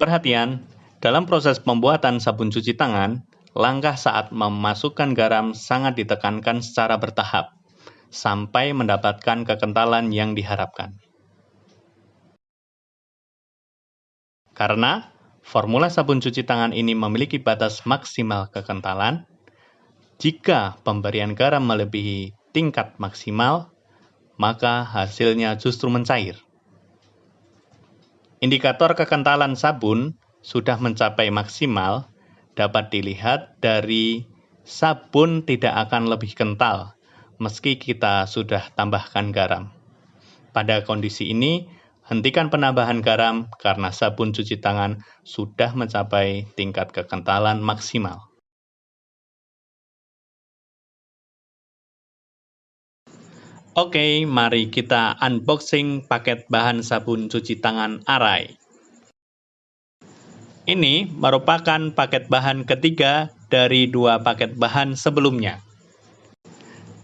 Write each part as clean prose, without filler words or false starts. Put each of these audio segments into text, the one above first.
Perhatian, dalam proses pembuatan sabun cuci tangan, langkah saat memasukkan garam sangat ditekankan secara bertahap, sampai mendapatkan kekentalan yang diharapkan. Karena formula sabun cuci tangan ini memiliki batas maksimal kekentalan, jika pemberian garam melebihi tingkat maksimal, maka hasilnya justru mencair. Indikator kekentalan sabun sudah mencapai maksimal dapat dilihat dari sabun tidak akan lebih kental meski kita sudah tambahkan garam. Pada kondisi ini, hentikan penambahan garam karena sabun cuci tangan sudah mencapai tingkat kekentalan maksimal. Oke, mari kita unboxing paket bahan sabun cuci tangan Arai. Ini merupakan paket bahan ketiga dari 2 paket bahan sebelumnya.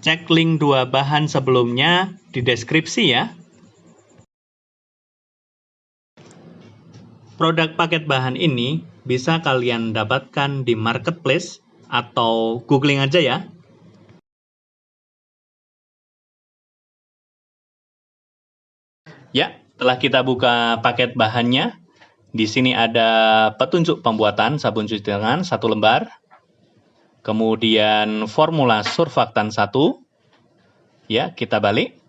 Cek link 2 bahan sebelumnya di deskripsi ya. Produk paket bahan ini bisa kalian dapatkan di marketplace atau googling aja ya. Ya, setelah kita buka paket bahannya, di sini ada petunjuk pembuatan sabun cuci tangan 1 lembar, kemudian formula surfaktan 1, ya kita balik,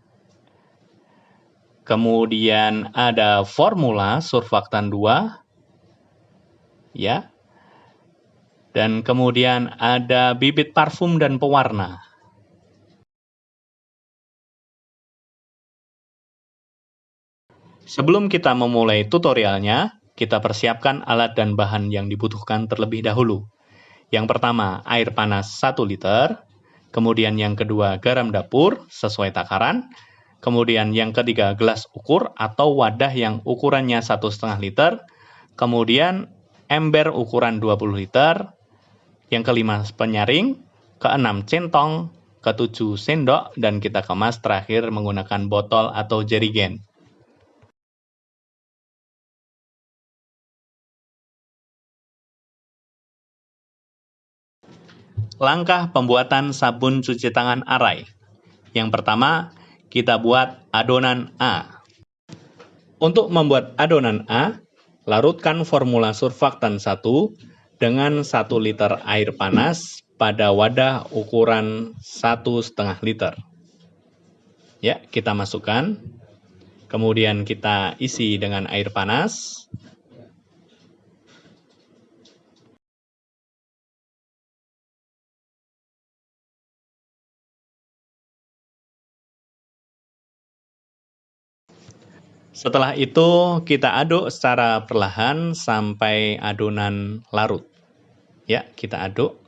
kemudian ada formula surfaktan 2, ya, dan kemudian ada bibit parfum dan pewarna. Sebelum kita memulai tutorialnya, kita persiapkan alat dan bahan yang dibutuhkan terlebih dahulu. Yang pertama, air panas 1 liter, kemudian yang kedua, garam dapur sesuai takaran, kemudian yang ketiga, gelas ukur atau wadah yang ukurannya 1,5 liter, kemudian ember ukuran 20 liter, yang kelima, penyaring, keenam, centong, ketujuh, sendok, dan kita kemas terakhir menggunakan botol atau jerigen. Langkah pembuatan sabun cuci tangan Arai. Yang pertama, kita buat adonan A. Untuk membuat adonan A, larutkan formula surfaktan 1 dengan 1 liter air panas pada wadah ukuran 1,5 liter. Ya, kita masukkan. Kemudian kita isi dengan air panas. Setelah itu, kita aduk secara perlahan sampai adonan larut. Ya, kita aduk.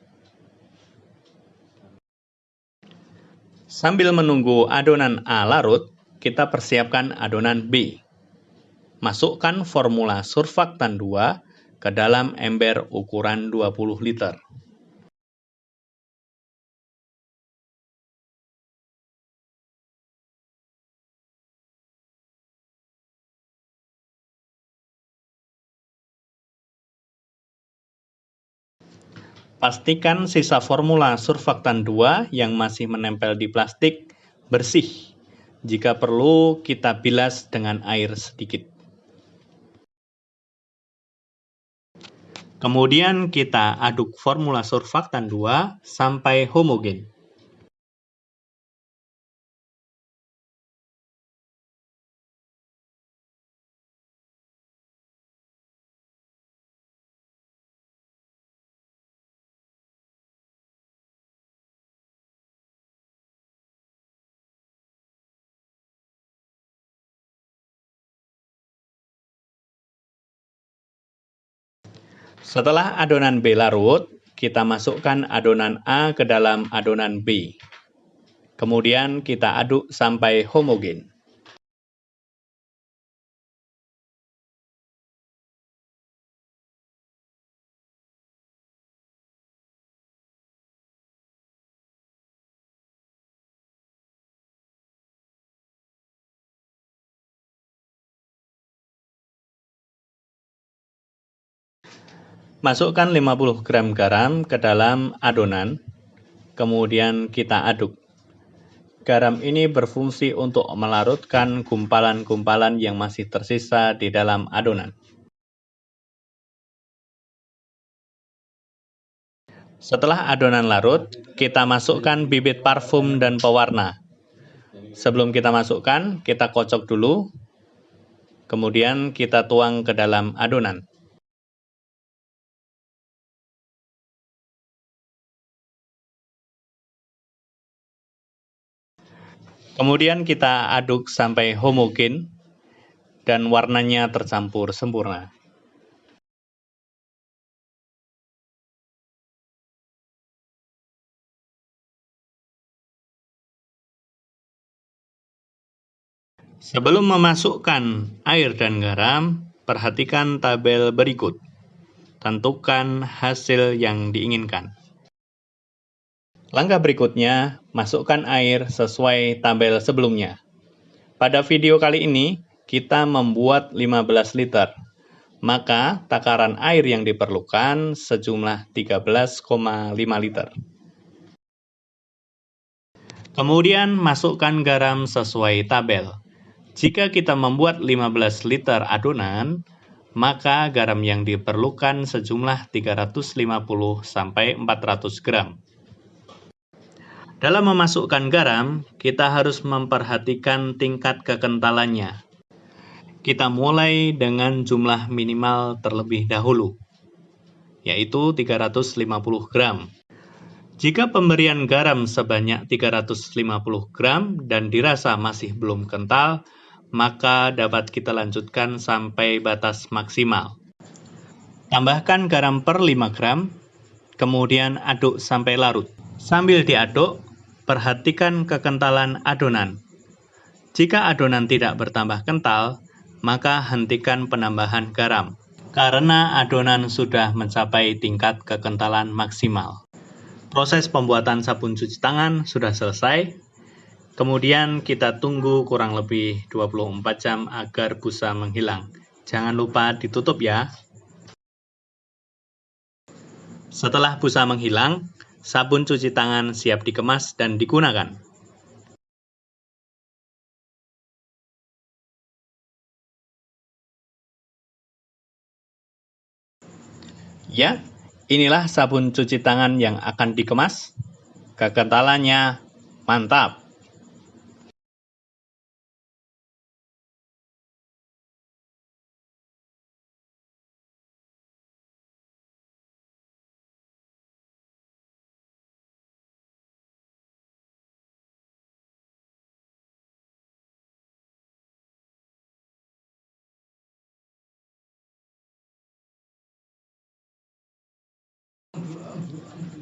Sambil menunggu adonan A larut, kita persiapkan adonan B. Masukkan formula surfaktan 2 ke dalam ember ukuran 20 liter. Pastikan sisa formula surfaktan 2 yang masih menempel di plastik bersih. Jika perlu, kita bilas dengan air sedikit. Kemudian kita aduk formula surfaktan 2 sampai homogen. Setelah adonan B larut, kita masukkan adonan A ke dalam adonan B. Kemudian kita aduk sampai homogen. Masukkan 50 gram garam ke dalam adonan, kemudian kita aduk. Garam ini berfungsi untuk melarutkan gumpalan-gumpalan yang masih tersisa di dalam adonan. Setelah adonan larut, kita masukkan bibit parfum dan pewarna. Sebelum kita masukkan, kita kocok dulu, kemudian kita tuang ke dalam adonan. Kemudian kita aduk sampai homogen dan warnanya tercampur sempurna. Sebelum memasukkan air dan garam, perhatikan tabel berikut. Tentukan hasil yang diinginkan. Langkah berikutnya, masukkan air sesuai tabel sebelumnya. Pada video kali ini, kita membuat 15 liter. Maka, takaran air yang diperlukan sejumlah 13,5 liter. Kemudian, masukkan garam sesuai tabel. Jika kita membuat 15 liter adonan, maka garam yang diperlukan sejumlah 350-400 gram. Dalam memasukkan garam, kita harus memperhatikan tingkat kekentalannya. Kita mulai dengan jumlah minimal terlebih dahulu, yaitu 350 gram. Jika pemberian garam sebanyak 350 gram dan dirasa masih belum kental, maka dapat kita lanjutkan sampai batas maksimal. Tambahkan garam per 5 gram, kemudian aduk sampai larut. Sambil diaduk, perhatikan kekentalan adonan. Jika adonan tidak bertambah kental, maka hentikan penambahan garam, karena adonan sudah mencapai tingkat kekentalan maksimal. Proses pembuatan sabun cuci tangan sudah selesai. Kemudian kita tunggu kurang lebih 24 jam agar busa menghilang. Jangan lupa ditutup ya. Setelah busa menghilang, sabun cuci tangan siap dikemas dan digunakan. Ya, inilah sabun cuci tangan yang akan dikemas. Kekentalannya mantap.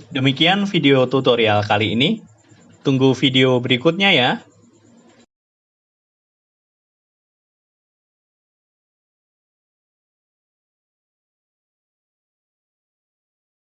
Demikian video tutorial kali ini. Tunggu video berikutnya ya.